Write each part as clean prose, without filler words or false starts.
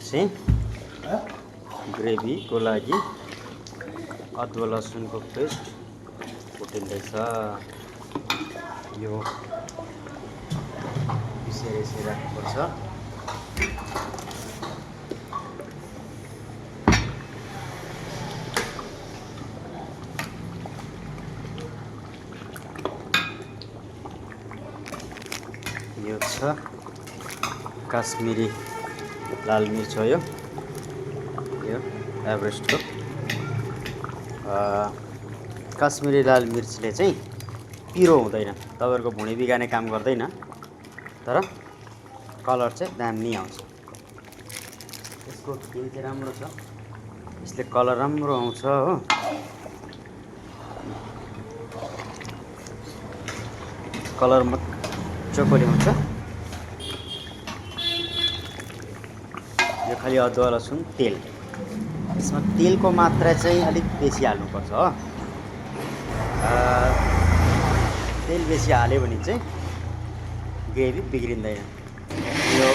चाहिँ ग्रेभीको लागि अदुवा लसुनको पेस्ट कुटिँदैछ। यो यसरी राख्नुपर्छ। यो छ काश्मिरी लाल मिर्च हो। यो एभरेस्टको काश्मिरी लाल मिर्चले चाहिँ पिरो हुँदैन, तपाईँहरूको भुँडी बिगार्ने काम गर्दैन, तर कलर चाहिँ दामी आउँछ। यसको तेल चाहिँ राम्रो छ, यसले कलर राम्रो आउँछ हो। कलर मजाले आउँछ। यो खालि अदुवा लसुन तेल, यसमा तेलको मात्रा चाहिँ अलिक बेसी हाल्नुपर्छ हो। तेल बेसी हाल्यो भने चाहिँ ग्रेभी बिग्रिँदैन। यो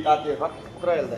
तातो खतरा हेल्दा